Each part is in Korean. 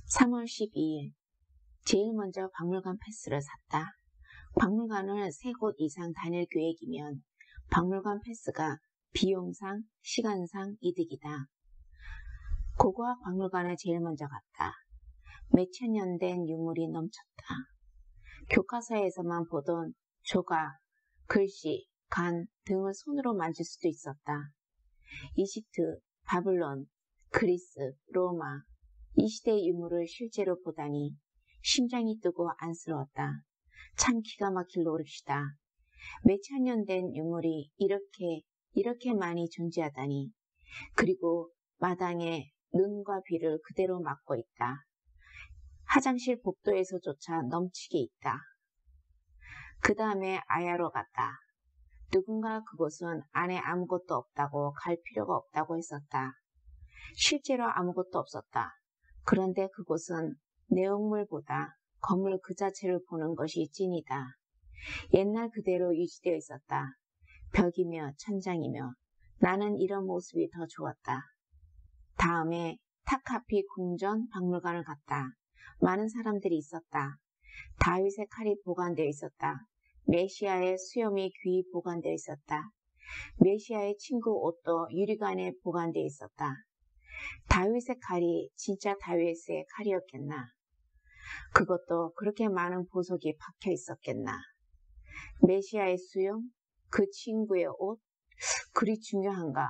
3월 12일 제일 먼저 박물관 패스를 샀다. 박물관을 3곳 이상 다닐 계획이면 박물관 패스가 비용상, 시간상 이득이다. 고고학 박물관에 제일 먼저 갔다. 몇천 년 된 유물이 넘쳤다. 교과서에서만 보던 조각, 글씨, 간 등을 손으로 만질 수도 있었다. 이집트, 바블론, 그리스, 로마, 이 시대의 유물을 실제로 보다니 심장이 뜨고 안쓰러웠다. 참 기가 막힐 노릇이다. 몇천 년 된 유물이 이렇게 많이 존재하다니. 그리고 마당에 눈과 비를 그대로 막고 있다. 화장실 복도에서조차 넘치게 있다. 그 다음에 아야로 갔다. 누군가 그곳은 안에 아무것도 없다고 갈 필요가 없다고 했었다. 실제로 아무것도 없었다. 그런데 그곳은 내용물보다 건물 그 자체를 보는 것이 찐이다. 옛날 그대로 유지되어 있었다. 벽이며 천장이며 나는 이런 모습이 더 좋았다. 다음에 타카피 궁전 박물관을 갔다. 많은 사람들이 있었다. 다윗의 칼이 보관되어 있었다. 메시아의 수염이 귀히 보관되어 있었다. 메시아의 친구 옷도 유리관에 보관되어 있었다. 다윗의 칼이 진짜 다윗의 칼이었겠나? 그것도 그렇게 많은 보석이 박혀 있었겠나? 메시아의 수염? 그 친구의 옷? 그리 중요한가?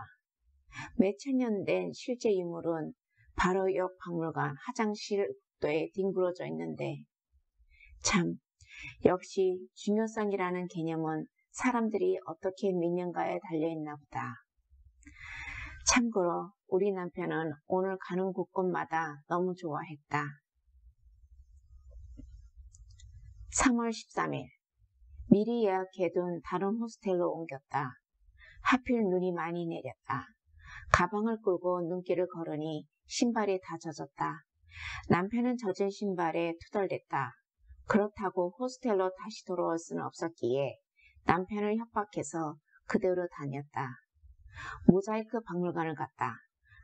몇천 년 된 실제 유물은 바로 옆 박물관 화장실 복도에 뒹굴어져 있는데 참, 역시 중요성이라는 개념은 사람들이 어떻게 믿는가에 달려있나 보다. 참고로 우리 남편은 오늘 가는 곳곳마다 너무 좋아했다. 3월 13일 미리 예약해둔 다른 호스텔로 옮겼다. 하필 눈이 많이 내렸다. 가방을 끌고 눈길을 걸으니 신발이 다 젖었다. 남편은 젖은 신발에 투덜댔다. 그렇다고 호스텔로 다시 돌아올 수는 없었기에 남편을 협박해서 그대로 다녔다. 모자이크 박물관을 갔다.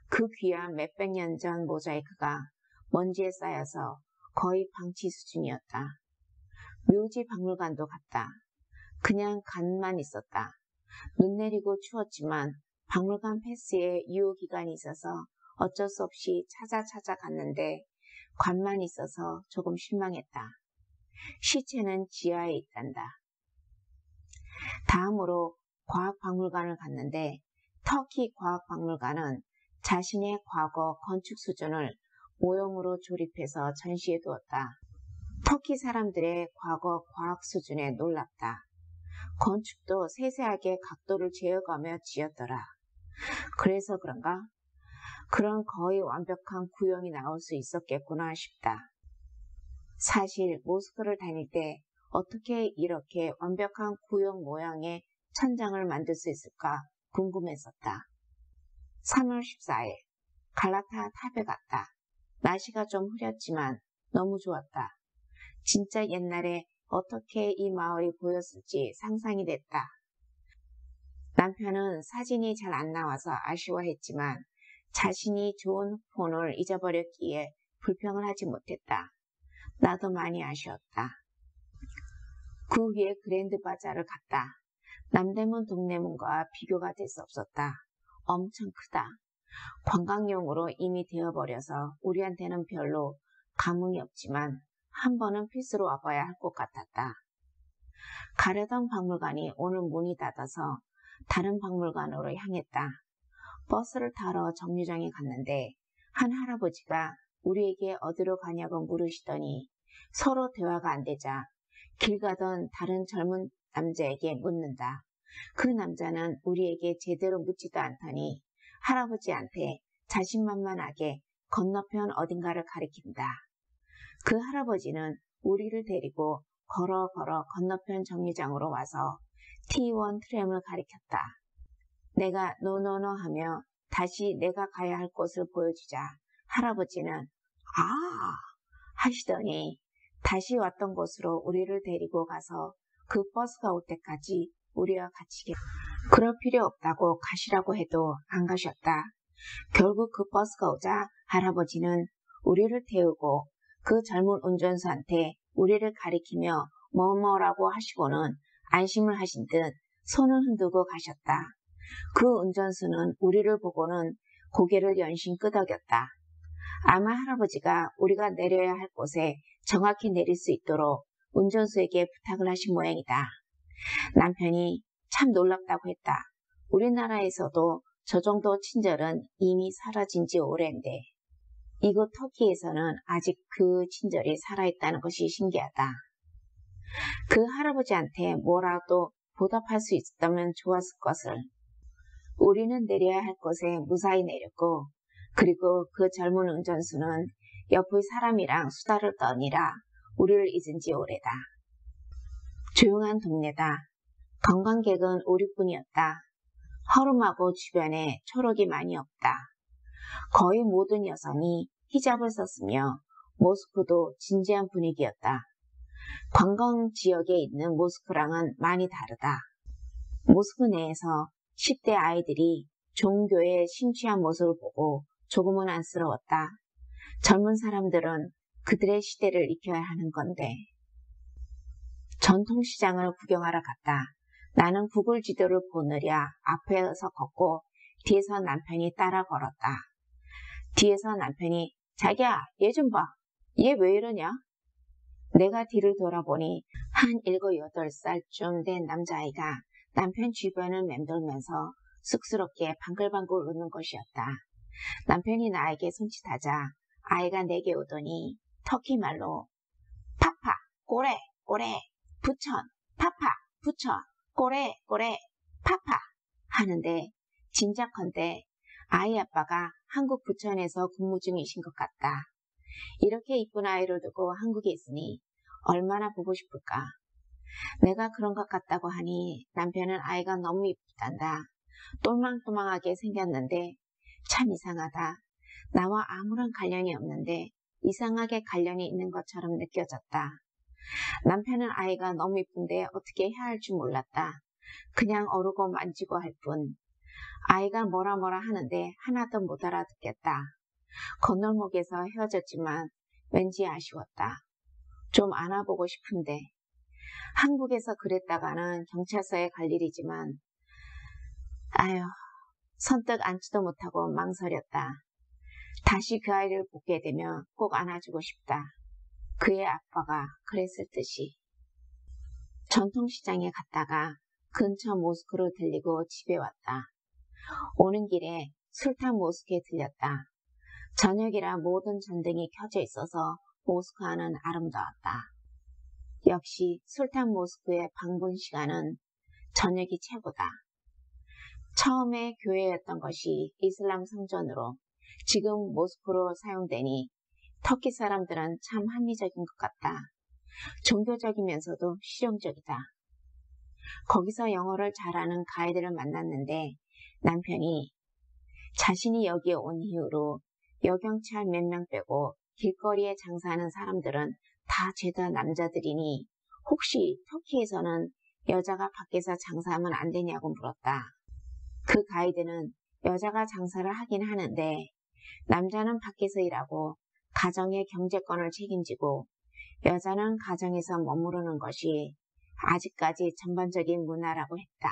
그 귀한 몇백 년 전 모자이크가 먼지에 쌓여서 거의 방치 수준이었다. 묘지 박물관도 갔다. 그냥 간만 있었다. 눈 내리고 추웠지만 박물관 패스에 유효기간이 있어서 어쩔 수 없이 찾아 갔는데 관만 있어서 조금 실망했다. 시체는 지하에 있단다. 다음으로 과학박물관을 갔는데 터키 과학박물관은 자신의 과거 건축 수준을 모형으로 조립해서 전시해 두었다. 터키 사람들의 과거 과학 수준에 놀랍다. 건축도 세세하게 각도를 재어가며 지었더라. 그래서 그런가? 그런 거의 완벽한 구형이 나올 수 있었겠구나 싶다. 사실 모스크를 다닐 때 어떻게 이렇게 완벽한 구형 모양의 천장을 만들 수 있을까 궁금했었다. 3월 14일 갈라타 탑에 갔다. 날씨가 좀 흐렸지만 너무 좋았다. 진짜 옛날에 어떻게 이 마을이 보였을지 상상이 됐다. 남편은 사진이 잘 안 나와서 아쉬워했지만 자신이 좋은 폰을 잊어버렸기에 불평을 하지 못했다. 나도 많이 아쉬웠다. 그 위에 그랜드 바자를 갔다. 남대문 동대문과 비교가 될 수 없었다. 엄청 크다. 관광용으로 이미 되어버려서 우리한테는 별로 감흥이 없지만 한 번은 필수로 와봐야 할 것 같았다. 가려던 박물관이 오늘 문이 닫아서 다른 박물관으로 향했다. 버스를 타러 정류장에 갔는데 한 할아버지가 우리에게 어디로 가냐고 물으시더니 서로 대화가 안 되자 길 가던 다른 젊은 남자에게 묻는다. 그 남자는 우리에게 제대로 묻지도 않더니 할아버지한테 자신만만하게 건너편 어딘가를 가리킨다. 그 할아버지는 우리를 데리고 걸어 건너편 정류장으로 와서 T1 트램을 가리켰다. 내가 노노노 하며 다시 내가 가야 할 곳을 보여주자 할아버지는 아 하시더니 다시 왔던 곳으로 우리를 데리고 가서 그 버스가 올 때까지 우리와 같이 그럴 필요 없다고 가시라고 해도 안 가셨다. 결국 그 버스가 오자 할아버지는 우리를 태우고 그 젊은 운전수한테 우리를 가리키며 뭐뭐라고 하시고는 안심을 하신 듯 손을 흔들고 가셨다. 그 운전수는 우리를 보고는 고개를 연신 끄덕였다. 아마 할아버지가 우리가 내려야 할 곳에 정확히 내릴 수 있도록 운전수에게 부탁을 하신 모양이다. 남편이 참 놀랍다고 했다. 우리나라에서도 저 정도 친절은 이미 사라진 지 오랜데 이곳 터키에서는 아직 그 친절이 살아있다는 것이 신기하다. 그 할아버지한테 뭐라도 보답할 수 있었다면 좋았을 것을. 우리는 내려야 할 곳에 무사히 내렸고 그리고 그 젊은 운전수는 옆의 사람이랑 수다를 떠니라 우리를 잊은 지 오래다. 조용한 동네다. 관광객은 우리뿐이었다. 허름하고 주변에 초록이 많이 없다. 거의 모든 여성이 히잡을 썼으며 모스크도 진지한 분위기였다. 관광 지역에 있는 모스크랑은 많이 다르다. 모스크 내에서 10대 아이들이 종교에 심취한 모습을 보고 조금은 안쓰러웠다. 젊은 사람들은 그들의 시대를 익혀야 하는 건데. 전통시장을 구경하러 갔다. 나는 구글 지도를 보느랴 앞에서 걷고 뒤에서 남편이 따라 걸었다. 뒤에서 남편이 자기야 얘 좀 봐. 얘 왜 이러냐? 내가 뒤를 돌아보니 한 7, 8살쯤 된 남자아이가 남편 주변을 맴돌면서 쑥스럽게 방글방글 웃는 것이었다. 남편이 나에게 손짓하자 아이가 내게 오더니 터키 말로 파파, 꼬레, 꼬레, 부천, 파파, 부천, 꼬레, 꼬레, 파파 하는데 짐작컨대 아이 아빠가 한국 부천에서 근무 중이신 것 같다. 이렇게 이쁜 아이를 두고 한국에 있으니 얼마나 보고 싶을까. 내가 그런 것 같다고 하니 남편은 아이가 너무 이쁘단다. 똘망똘망하게 생겼는데 참 이상하다. 나와 아무런 관련이 없는데 이상하게 관련이 있는 것처럼 느껴졌다. 남편은 아이가 너무 이쁜데 어떻게 해야 할 줄 몰랐다. 그냥 어르고 만지고 할 뿐. 아이가 뭐라 하는데 하나도 못 알아듣겠다. 건널목에서 헤어졌지만 왠지 아쉬웠다. 좀 안아보고 싶은데. 한국에서 그랬다가는 경찰서에 갈 일이지만 아유, 선뜻 안지도 못하고 망설였다. 다시 그 아이를 보게 되면 꼭 안아주고 싶다. 그의 아빠가 그랬을 듯이. 전통시장에 갔다가 근처 모스크로 들리고 집에 왔다. 오는 길에 술탄 모스크에 들렸다. 저녁이라 모든 전등이 켜져 있어서 모스크 안은 아름다웠다. 역시 술탄 모스크의 방문 시간은 저녁이 최고다. 처음에 교회였던 것이 이슬람 성전으로 지금 모스크로 사용되니 터키 사람들은 참 합리적인 것 같다. 종교적이면서도 실용적이다. 거기서 영어를 잘하는 가이드를 만났는데 남편이 자신이 여기에 온 이후로 여경찰 몇 명 빼고 길거리에 장사하는 사람들은 다 죄다 남자들이니 혹시 터키에서는 여자가 밖에서 장사하면 안 되냐고 물었다. 그 가이드는 여자가 장사를 하긴 하는데 남자는 밖에서 일하고 가정의 경제권을 책임지고 여자는 가정에서 머무르는 것이 아직까지 전반적인 문화라고 했다.